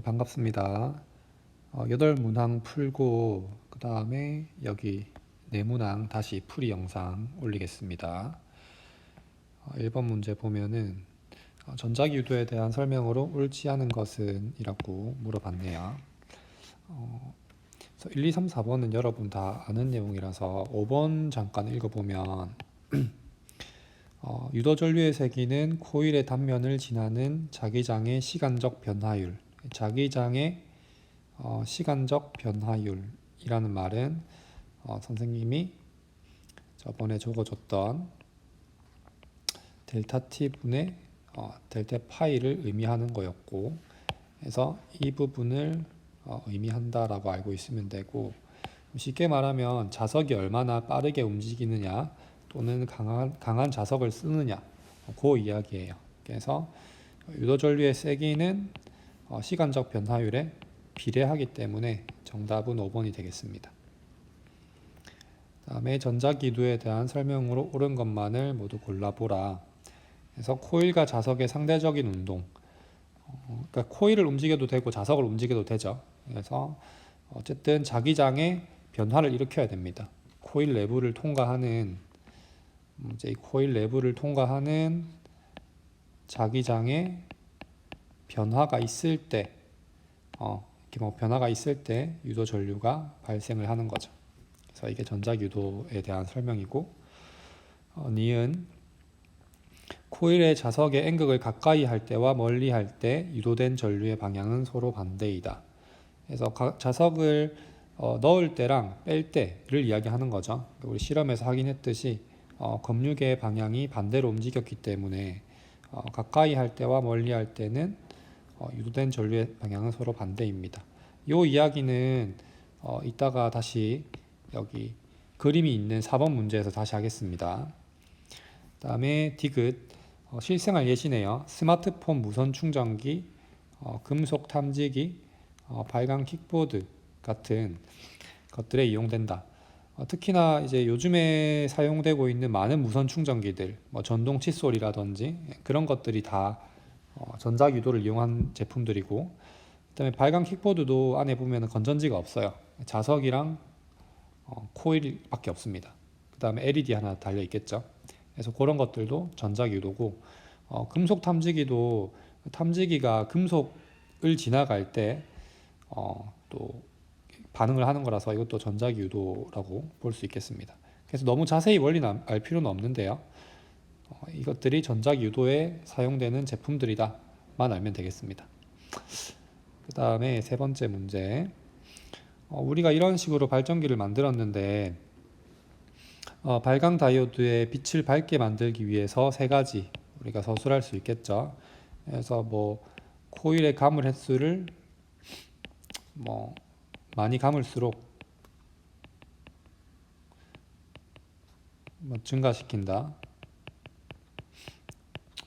반갑습니다. 8문항 풀고 그 다음에 여기 4문항 다시 풀이 영상 올리겠습니다. 1번 문제 보면은 전자기 유도에 대한 설명으로 옳지 않은 것은 이라고 물어봤네요. 그래서 1, 2, 3, 4번은 여러분 다 아는 내용이라서 5번 잠깐 읽어보면 유도 전류의 세기는 코일의 단면을 지나는 자기장의 시간적 변화율, 자기장의 시간적 변화율이라는 말은 선생님이 저번에 적어줬던 델타 t분의 델타 파이를 의미하는 거였고, 그래서 이 부분을 의미한다라고 알고 있으면 되고, 쉽게 말하면 자석이 얼마나 빠르게 움직이느냐 또는 강한 자석을 쓰느냐, 그 이야기예요. 그래서 유도 전류의 세기는 시간적 변화율에 비례하기 때문에 정답은 5번이 되겠습니다. 다음에 전자기도에 대한 설명으로 옳은 것만을 모두 골라보라. 그래서 코일과 자석의 상대적인 운동, 그러니까 코일을 움직여도 되고 자석을 움직여도 되죠. 그래서 어쨌든 자기장의 변화를 일으켜야 됩니다. 코일 내부를 통과하는 이제 이 코일 내부를 통과하는 자기장의 변화가 있을 때 이렇게 변화가 있을 때 유도 전류가 발생을 하는 거죠. 그래서 이게 전자유도에 대한 설명이고, 니은 코일의 자석의 N극을 가까이 할 때와 멀리 할 때 유도된 전류의 방향은 서로 반대이다. 그래서 자석을 넣을 때랑 뺄 때를 이야기하는 거죠. 우리 실험에서 확인했듯이 검유계의 방향이 반대로 움직였기 때문에 가까이 할 때와 멀리 할 때는 유도된 전류의 방향은 서로 반대입니다. 이 이야기는 이따가 다시 여기 그림이 있는 4번 문제에서 다시 하겠습니다. 다음에 디귿 실생활 예시네요. 스마트폰 무선 충전기, 금속 탐지기, 발광 킥보드 같은 것들에 이용된다. 특히나 이제 요즘에 사용되고 있는 많은 무선 충전기들, 전동 칫솔이라든지 그런 것들이 다 전자유도를 이용한 제품들이고, 그다음에 발광 킥보드도 안에 보면 건전지가 없어요. 자석이랑 코일밖에 없습니다. 그 다음에 LED 하나 달려 있겠죠. 그래서 그런 것들도 전자유도고, 금속 탐지기도 탐지기가 금속을 지나갈 때 또 반응을 하는 거라서 이것도 전자유도라고 볼 수 있겠습니다. 그래서 너무 자세히 원리는 알 필요는 없는데요. 이것들이 전자유도에 사용되는 제품들이다만 알면 되겠습니다. 그 다음에 세 번째 문제. 우리가 이런 식으로 발전기를 만들었는데 발광 다이오드의 빛을 밝게 만들기 위해서 세 가지 우리가 서술할 수 있겠죠. 그래서 코일의 감을 횟수를 많이 감을수록 증가시킨다.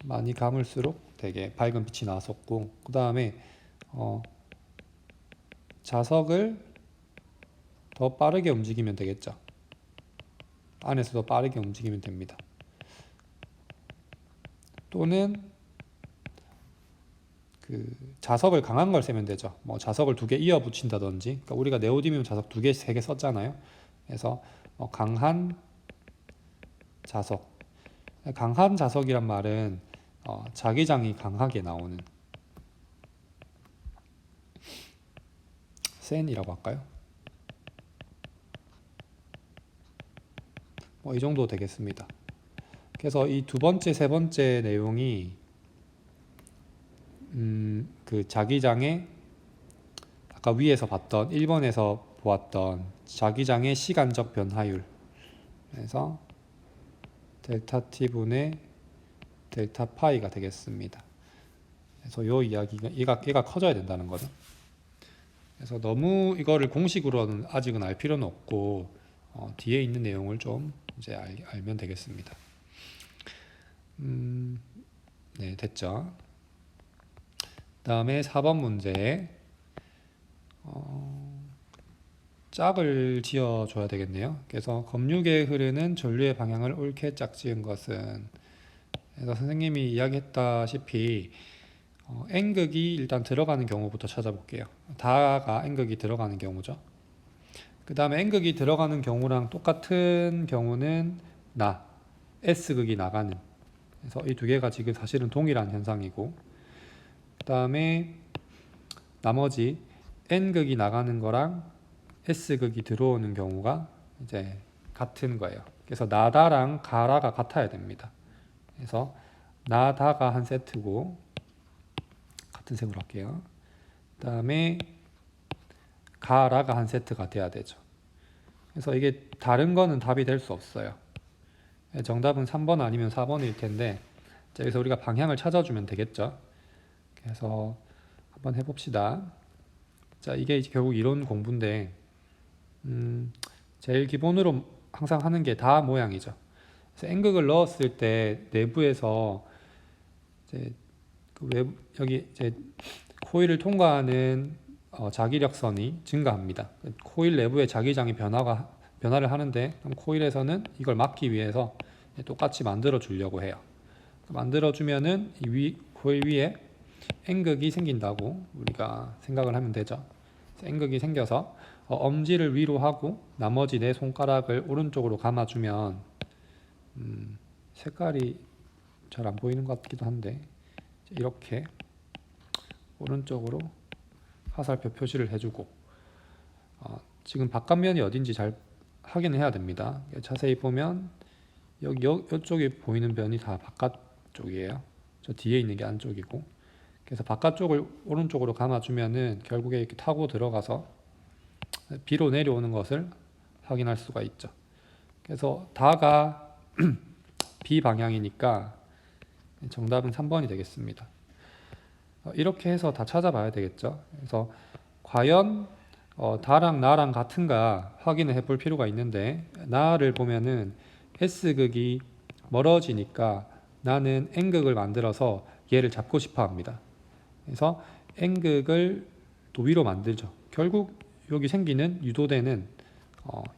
많이 감을수록 되게 밝은 빛이 나왔었고, 그 다음에 자석을 더 빠르게 움직이면 되겠죠. 안에서 더 빠르게 움직이면 됩니다. 또는 자석을 강한 걸 쓰면 되죠. 자석을 2개 이어 붙인다든지, 그러니까 우리가 네오디뮴 자석 2개, 3개 썼잖아요. 그래서 강한 자석. 강한 자석이란 말은 자기장이 강하게 나오는, 센이라고 할까요? 이 정도 되겠습니다. 그래서 이 두 번째, 세 번째 내용이 그 자기장의 아까 위에서 봤던 1번에서 보았던 자기장의 시간적 변화율, 그래서 델타 t분의 델타 파이가 되겠습니다. 그래서 이 이야기가 얘가 커져야 된다는 거죠. 그래서 너무 이거를 공식으로는 아직은 알 필요는 없고 뒤에 있는 내용을 좀 이제 알면 되겠습니다. 네, 됐죠. 다음에 4번 문제. 짝을 지어줘야 되겠네요. 그래서 검유계에 흐르는 전류의 방향을 옳게 짝지은 것은, 그래서 선생님이 이야기했다시피 N극이 일단 들어가는 경우부터 찾아볼게요. 다가 N극이 들어가는 경우죠. 그 다음에 N극이 들어가는 경우랑 똑같은 경우는 S극이 나가는. 그래서 이 두 개가 지금 사실은 동일한 현상이고, 그 다음에 나머지 N극이 나가는 거랑 S극이 들어오는 경우가 이제 같은 거예요. 그래서 나다랑 가라가 같아야 됩니다. 그래서 나다가 한 세트고, 같은 색으로 할게요. 그 다음에 가라가 한 세트가 돼야 되죠. 그래서 이게 다른 거는 답이 될 수 없어요. 정답은 3번 아니면 4번일 텐데, 자, 여기서 우리가 방향을 찾아주면 되겠죠. 그래서 한번 해봅시다. 자, 이게 이제 결국 이론 공부인데, 제일 기본으로 항상 하는 게 다 모양이죠. 그래서 N극을 넣었을 때 내부에서 이제 여기 이제 코일을 통과하는 자기력선이 증가합니다. 코일 내부의 자기장이 변화를 하는데, 그럼 코일에서는 이걸 막기 위해서 똑같이 만들어 주려고 해요. 만들어 주면은 코일 위에 N극이 생긴다고 우리가 생각을 하면 되죠. N극이 생겨서 엄지를 위로 하고 나머지 내 손가락을 오른쪽으로 감아주면, 색깔이 잘 안 보이는 것 같기도 한데, 이렇게 오른쪽으로 화살표 표시를 해주고, 지금 바깥면이 어딘지 잘 확인해야 됩니다. 자세히 보면 이쪽에 보이는 변이 다 바깥쪽이에요. 저 뒤에 있는 게 안쪽이고, 그래서 바깥쪽을 오른쪽으로 감아주면은 결국에 이렇게 타고 들어가서 비로 내려오는 것을 확인할 수가 있죠. 그래서 다가 B 방향이니까 정답은 3번이 되겠습니다. 이렇게 해서 다 찾아봐야 되겠죠. 그래서 과연 다랑 나랑 같은가 확인을 해볼 필요가 있는데, 나를 보면은 S극이 멀어지니까 나는 N극을 만들어서 얘를 잡고 싶어 합니다. 그래서 N극을 또 위로 만들죠. 결국 여기 생기는 유도되는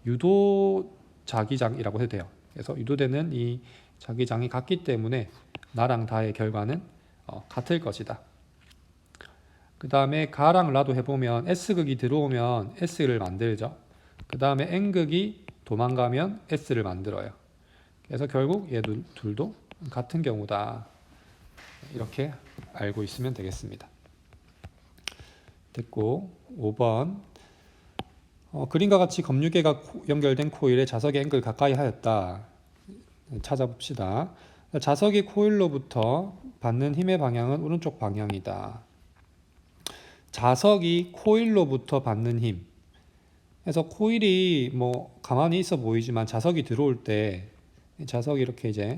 유도 자기장이라고 해도 돼요. 그래서 유도되는 이 자기장이 같기 때문에 나랑 다의 결과는 같을 것이다. 그 다음에 가랑 라도 해보면 S극이 들어오면 S를 만들죠. 그 다음에 N극이 도망가면 S를 만들어요. 그래서 결국 얘 둘도 같은 경우다. 이렇게 알고 있으면 되겠습니다. 됐고, 5번 그림과 같이 검유계가 연결된 코일에 자석의 N극을 가까이 하였다. 찾아봅시다. 자석이 코일로부터 받는 힘의 방향은 오른쪽 방향이다. 자석이 코일로부터 받는 힘. 그래서 코일이 뭐 가만히 있어 보이지만 자석이 들어올 때 자석이 이렇게 이제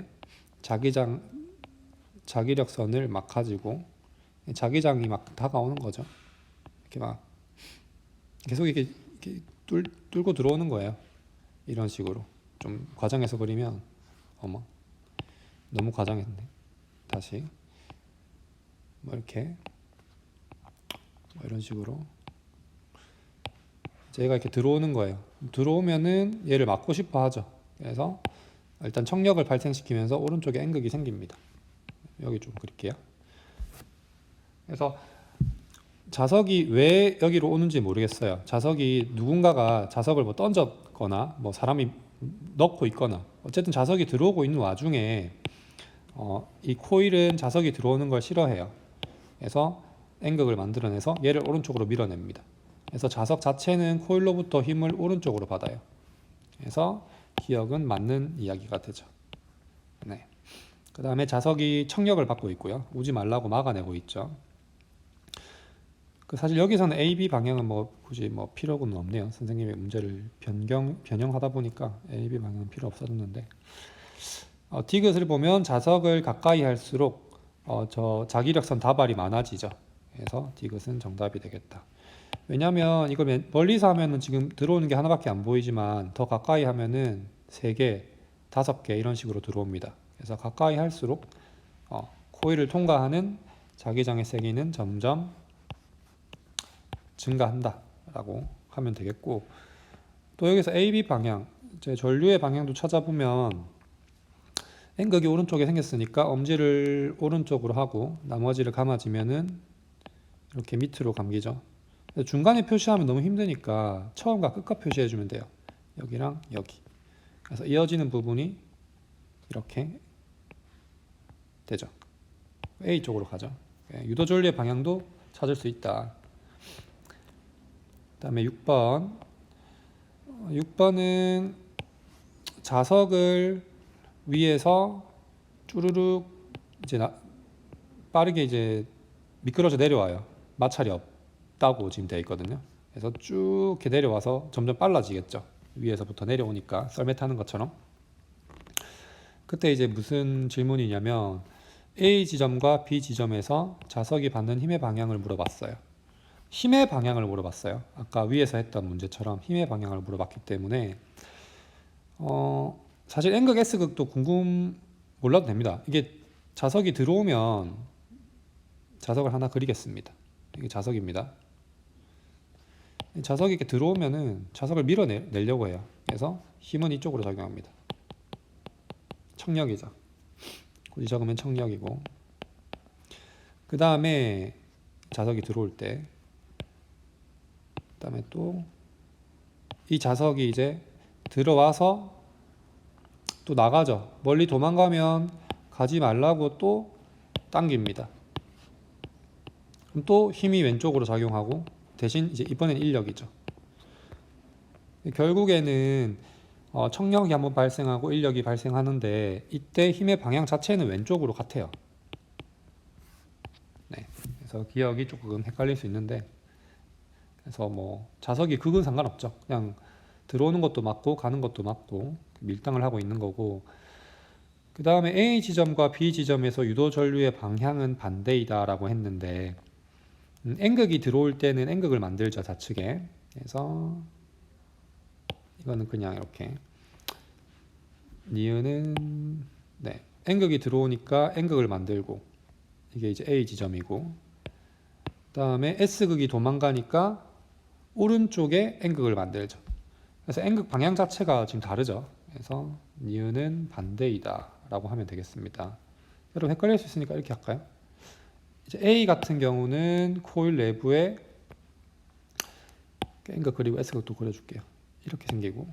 자기력선을 막 가지고 자기장이 막 다가오는 거죠. 이렇게 막 계속 이렇게 뚫고 들어오는 거예요. 이런 식으로 좀 과장해서 그리면 너무 과장했네. 다시 이렇게 이런 식으로 얘가 이렇게 들어오는 거예요. 들어오면은 얘를 막고 싶어 하죠. 그래서 일단 청력을 발생시키면서 오른쪽에 N극이 생깁니다. 여기 좀 그릴게요. 그래서 자석이 왜 여기로 오는지 모르겠어요. 자석이 누군가가 자석을 뭐 던졌거나 뭐 사람이 넣고 있거나 어쨌든 자석이 들어오고 있는 와중에 이 코일은 자석이 들어오는 걸 싫어해요. 그래서 N극을 만들어내서 얘를 오른쪽으로 밀어냅니다. 그래서 자석 자체는 코일로부터 힘을 오른쪽으로 받아요. 그래서 기억은 맞는 이야기가 되죠. 네. 그 다음에 자석이 청력을 받고 있고요. 오지 말라고 막아내고 있죠. 사실 여기서는 A, B 방향은 굳이 필요는 없네요. 선생님의 문제를 변형하다 보니까 A, B 방향은 필요 없어졌는데, 디귿을 보면 자석을 가까이 할수록 저 자기력선 다발이 많아지죠. 그래서 디귿은 정답이 되겠다. 왜냐하면 이걸 멀리서 하면은 지금 들어오는 게 하나밖에 안 보이지만 더 가까이 하면은 3개, 5개 이런 식으로 들어옵니다. 그래서 가까이 할수록 코일을 통과하는 자기장의 세기는 점점 증가한다 라고 하면 되겠고, 또 여기서 AB 방향, 전류의 방향도 찾아보면 N극이 오른쪽에 생겼으니까 엄지를 오른쪽으로 하고 나머지를 감아지면은 이렇게 밑으로 감기죠. 중간에 표시하면 너무 힘드니까 처음과 끝과 표시해주면 돼요. 여기랑 여기. 그래서 이어지는 부분이 이렇게 되죠. A 쪽으로 가죠. 유도전류의 방향도 찾을 수 있다. 그 다음에 6번. 6번은 자석을 위에서 쭈루룩 이제 빠르게 이제 미끄러져 내려와요. 마찰이 없다고 지금 되어 있거든요. 그래서 쭉 이렇게 내려와서 점점 빨라지겠죠. 위에서부터 내려오니까 썰매 타는 것처럼. 그때 이제 무슨 질문이냐면 A 지점과 B 지점에서 자석이 받는 힘의 방향을 물어봤어요. 힘의 방향을 물어봤어요. 아까 위에서 했던 문제처럼 힘의 방향을 물어봤기 때문에 사실 N극, S극도 몰라도 됩니다. 이게 자석이 들어오면 자석을 하나 그리겠습니다. 이게 자석입니다. 자석이 이렇게 들어오면은 자석을 밀어내려고 해요. 그래서 힘은 이쪽으로 작용합니다. 청력이죠. 굳이 적으면 청력이고, 그 다음에 자석이 들어올 때, 그 다음에 또 이 자석이 이제 들어와서 또 나가죠. 멀리 도망가면 가지 말라고 또 당깁니다. 그럼 또 힘이 왼쪽으로 작용하고, 대신 이제 이번엔 인력이죠. 결국에는 청력이 한번 발생하고 인력이 발생하는데 이때 힘의 방향 자체는 왼쪽으로 같아요. 네, 그래서 기억이 조금 헷갈릴 수 있는데, 그래서 뭐 자석이 극은 상관없죠. 그냥 들어오는 것도 맞고 가는 것도 맞고 밀당을 하고 있는 거고, 그 다음에 A 지점과 B 지점에서 유도 전류의 방향은 반대이다 라고 했는데, N극이 들어올 때는 N극을 만들죠, 좌측에. 그래서 이거는 그냥 이렇게 니은은 N극이 들어오니까 N극을 만들고, 이게 이제 A 지점이고, 그 다음에 S극이 도망가니까 오른쪽에 N극을 만들죠. 그래서 N극 방향 자체가 지금 다르죠. 그래서 니은은 반대이다 라고 하면 되겠습니다. 여러분 헷갈릴 수 있으니까 이렇게 할까요? 이제 A 같은 경우는 코일 내부에 N극 그리고 S극도 그려줄게요. 이렇게 생기고,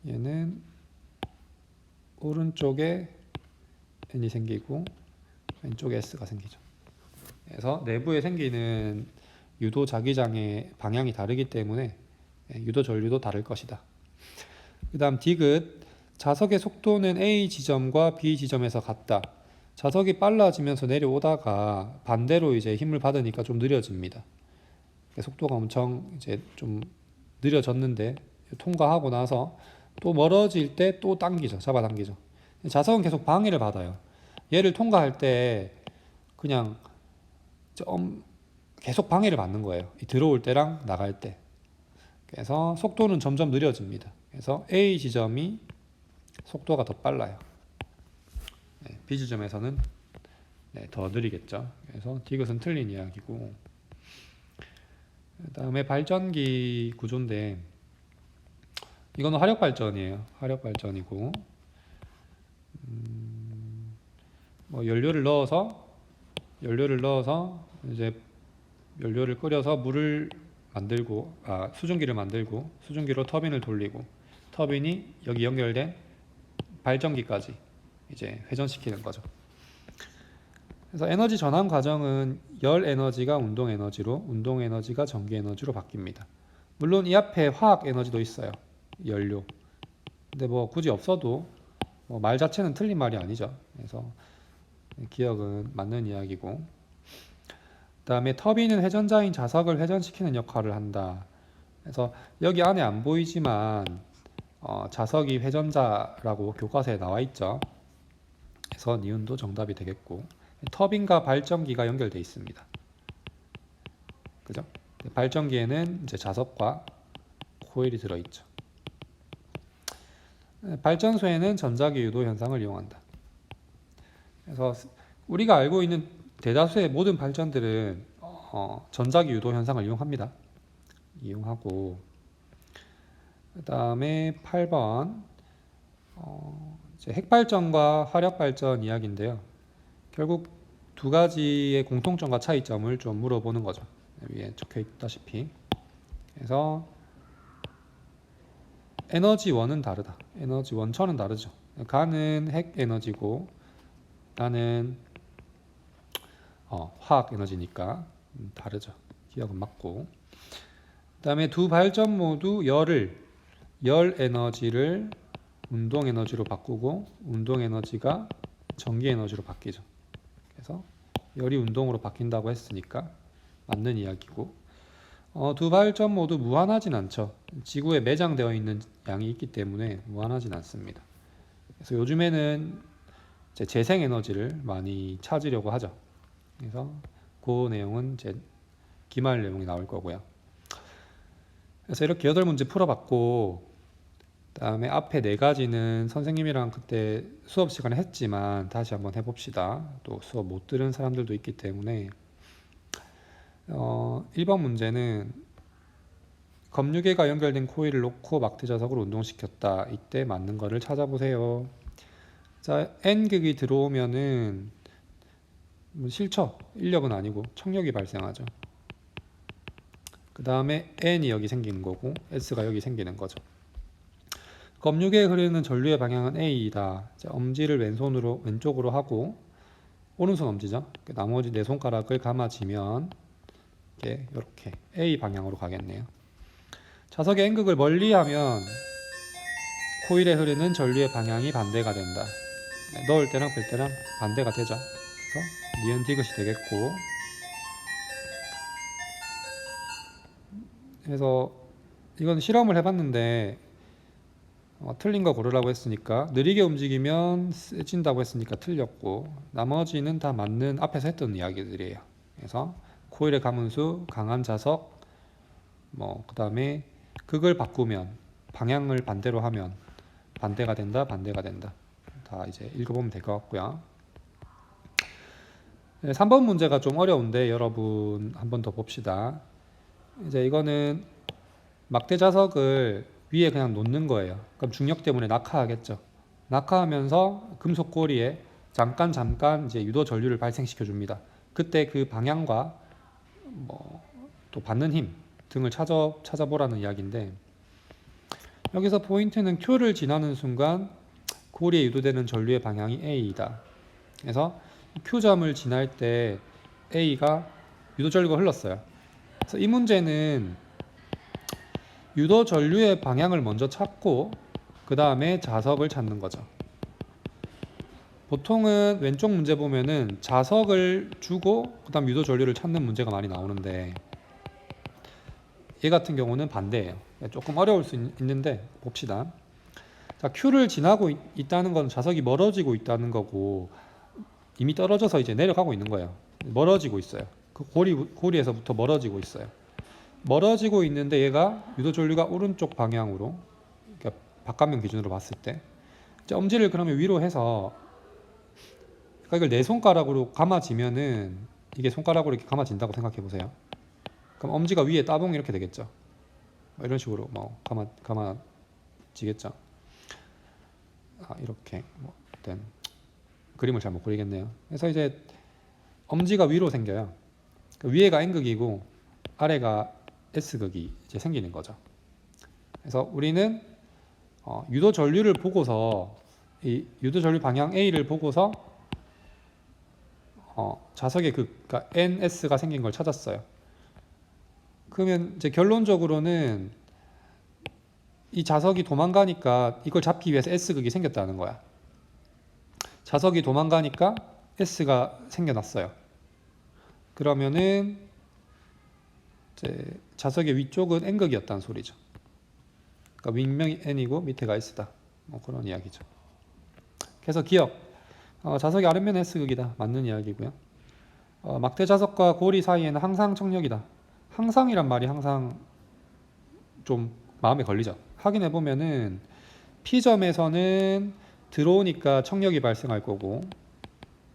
얘는 오른쪽에 N이 생기고 왼쪽에 S가 생기죠. 그래서 내부에 생기는 유도 자기장의 방향이 다르기 때문에 유도 전류도 다를 것이다. 그 다음 디귿. 자석의 속도는 A 지점과 B 지점에서 같다. 자석이 빨라지면서 내려오다가 반대로 이제 힘을 받으니까 좀 느려집니다. 속도가 엄청 이제 좀 느려졌는데 통과하고 나서 또 멀어질 때 또 당기죠. 잡아당기죠. 자석은 계속 방해를 받아요. 얘를 통과할 때 그냥 계속 방해를 받는 거예요. 들어올 때랑 나갈 때. 그래서 속도는 점점 느려집니다. 그래서 A 지점이 속도가 더 빨라요. B 지점에서는 더 느리겠죠. 그래서 디귿은 틀린 이야기고, 그 다음에 발전기 구조인데, 이거는 화력 발전이에요. 화력 발전이고, 뭐 연료를 넣어서 이제 연료를 끓여서 물을 만들고, 수증기를 만들고, 수증기로 터빈을 돌리고, 터빈이 여기 연결된 발전기까지 이제 회전시키는 거죠. 그래서 에너지 전환 과정은 열 에너지가 운동 에너지로, 운동 에너지가 전기 에너지로 바뀝니다. 물론 이 앞에 화학 에너지도 있어요. 연료. 근데 뭐 굳이 없어도 말 자체는 틀린 말이 아니죠. 그래서 기억은 맞는 이야기고, 그 다음에 터빈은 회전자인 자석을 회전시키는 역할을 한다. 그래서 여기 안에 안 보이지만 자석이 회전자라고 교과서에 나와 있죠. 그래서 니은도 정답이 되겠고, 터빈과 발전기가 연결되어 있습니다. 그죠? 발전기에는 이제 자석과 코일이 들어있죠. 발전소에는 전자기 유도 현상을 이용한다. 그래서 우리가 알고 있는 대다수의 모든 발전들은 전자기 유도 현상을 이용합니다. 이용하고, 그 다음에 8번 이제 핵발전과 화력발전 이야기인데요. 결국 두 가지의 공통점과 차이점을 좀 물어보는 거죠. 위에 적혀 있다시피. 그래서 에너지 원은 다르다. 에너지 원천은 다르죠. 가는 핵 에너지고 나는 화학 에너지니까 다르죠. 기억은 맞고. 그다음에 두 발전 모두 열 에너지를 운동 에너지로 바꾸고 운동 에너지가 전기 에너지로 바뀌죠. 그래서 열이 운동으로 바뀐다고 했으니까 맞는 이야기고, 두 발전 모두 무한하진 않죠. 지구에 매장되어 있는 양이 있기 때문에 무한하진 않습니다. 그래서 요즘에는 이제 재생 에너지를 많이 찾으려고 하죠. 그래서 그 내용은 이제 기말 내용이 나올 거고요. 그래서 이렇게 8문제 풀어봤고, 그다음에 앞에 4가지는 선생님이랑 그때 수업 시간에 했지만 다시 한번 해봅시다. 또 수업 못 들은 사람들도 있기 때문에 1번 문제는 검유계가 연결된 코일을 놓고 막대 자석을 운동시켰다. 이때 맞는 거를 찾아보세요. 자, N극이 들어오면은 싫죠. 인력은 아니고 청력이 발생하죠. 그 다음에 N이 여기 생기는 거고 S가 여기 생기는 거죠. 검유계에 흐르는 전류의 방향은 A이다. 자, 엄지를 왼쪽으로 하고 오른손 엄지죠. 나머지 4손가락을 감아지면 이렇게 A 방향으로 가겠네요. 자석의 N극을 멀리하면 코일에 흐르는 전류의 방향이 반대가 된다. 넣을 때랑 뺄 때랑 반대가 되죠. 그래서 니은 디귿이 되겠고, 그래서 이건 실험을 해봤는데 틀린 거 고르라고 했으니까 느리게 움직이면 세진다고 했으니까 틀렸고, 나머지는 다 맞는 앞에서 했던 이야기들이에요. 그래서 코일의 가문수, 강한 자석, 그 다음에 극을 바꾸면 방향을 반대로 하면 반대가 된다, 반대가 된다. 다 이제 읽어보면 될 것 같고요. 3번 문제가 좀 어려운데 여러분 한 번 더 봅시다. 이제 이거는 막대 자석을 위에 그냥 놓는 거예요. 그럼 중력 때문에 낙하하겠죠. 낙하하면서 금속 고리에 잠깐 이제 유도 전류를 발생시켜 줍니다. 그때 그 방향과 또 받는 힘 등을 찾아보라는 이야기인데, 여기서 포인트는 Q를 지나는 순간 고리에 유도되는 전류의 방향이 A이다. 그래서 Q점을 지날 때 A가 유도 전류가 흘렀어요. 그래서 이 문제는 유도 전류의 방향을 먼저 찾고 그 다음에 자석을 찾는 거죠. 보통은 왼쪽 문제 보면은 자석을 주고 그 다음 유도 전류를 찾는 문제가 많이 나오는데, 얘 같은 경우는 반대예요. 조금 어려울 수 있는데 봅시다. 자, Q를 지나고 있다는 건 자석이 멀어지고 있다는 거고, 이미 떨어져서 이제 내려가고 있는 거예요. 멀어지고 있어요. 그 고리에서부터 멀어지고 있어요. 멀어지고 있는데 얘가 유도 전류가 오른쪽 방향으로, 그러니까 바깥면 기준으로 봤을 때 이제 엄지를 그러면 위로 해서, 그러니까 이걸 4손가락으로 감아지면은 이게 손가락으로 이렇게 감아진다고 생각해 보세요. 그럼 엄지가 위에 따봉 이렇게 되겠죠. 이런 식으로 감아지겠죠. 이렇게 일단 그림을 잘 못 그리겠네요. 그래서 이제 엄지가 위로 생겨요. 위에가 N극이고 아래가 S극이 이제 생기는 거죠. 그래서 우리는 유도 전류를 보고서, 이 유도 전류 방향 A를 보고서 자석의 그러니까 NS가 생긴 걸 찾았어요. 그러면 이제 결론적으로는 이 자석이 도망가니까 이걸 잡기 위해서 S극이 생겼다는 거야. 자석이 도망가니까 S가 생겨났어요. 그러면은 이제 자석의 위쪽은 N극이었다는 소리죠. 그러니까 윗면이 N이고 밑에가 S다. 그런 이야기죠. 그래서 기억, 자석의 아랫면은 S극이다. 맞는 이야기고요. 막대 자석과 고리 사이에는 항상 청력이다. 항상이란 말이 항상 좀 마음에 걸리죠. 확인해 보면은 P점에서는 들어오니까 청력이 발생할 거고,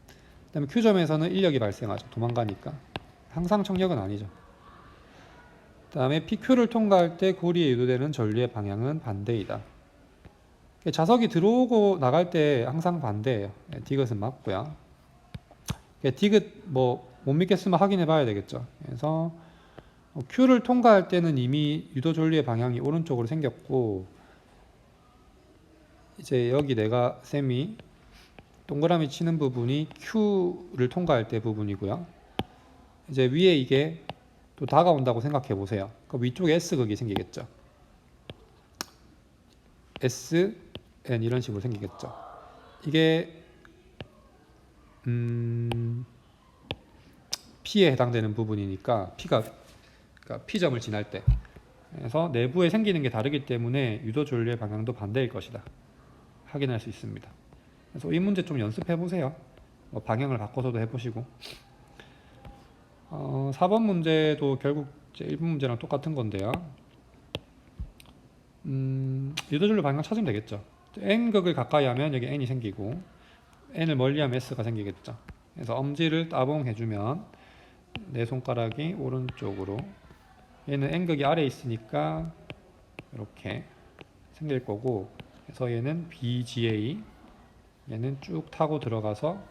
그 다음에 Q점에서는 인력이 발생하죠. 도망가니까. 항상 청력은 아니죠. 그 다음에 PQ를 통과할 때 고리에 유도되는 전류의 방향은 반대이다. 자석이 들어오고 나갈 때 항상 반대예요. 디귿은 맞고요. 디귿 뭐 못 믿겠으면 확인해 봐야 되겠죠. 그래서 Q를 통과할 때는 이미 유도 전류의 방향이 오른쪽으로 생겼고, 이제 여기 내가 쌤이 동그라미 치는 부분이 Q를 통과할 때 부분이고요. 이제 위에 이게 또 다가온다고 생각해 보세요. 그럼 위쪽에 S극이 생기겠죠. S, N 이런 식으로 생기겠죠. 이게 P에 해당되는 부분이니까 그러니까 P점을 지날 때, 그래서 내부에 생기는 게 다르기 때문에 유도 전류의 방향도 반대일 것이다 확인할 수 있습니다. 그래서 이 문제 좀 연습해 보세요. 뭐 방향을 바꿔서도 해보시고. 4번 문제도 결국 이제 1번 문제랑 똑같은 건데요. 유도 전류 방향 찾으면 되겠죠. N극을 가까이 하면 여기 N이 생기고, N을 멀리 하면 S가 생기겠죠. 그래서 엄지를 따봉 해주면 내 손가락이 오른쪽으로, 얘는 N극이 아래에 있으니까 이렇게 생길 거고, 그래서 얘는 BGA, 얘는 쭉 타고 들어가서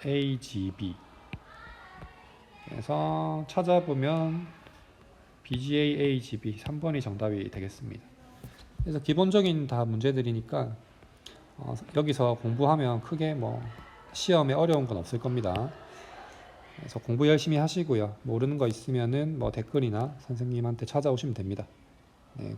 AGB. 그래서 찾아보면 BGA, AGB 3번이 정답이 되겠습니다. 그래서 기본적인 다 문제들이니까 여기서 공부하면 크게 뭐 시험에 어려운 건 없을 겁니다. 그래서 공부 열심히 하시고요. 모르는 거 있으면은 뭐 댓글이나 선생님한테 찾아오시면 됩니다. 네.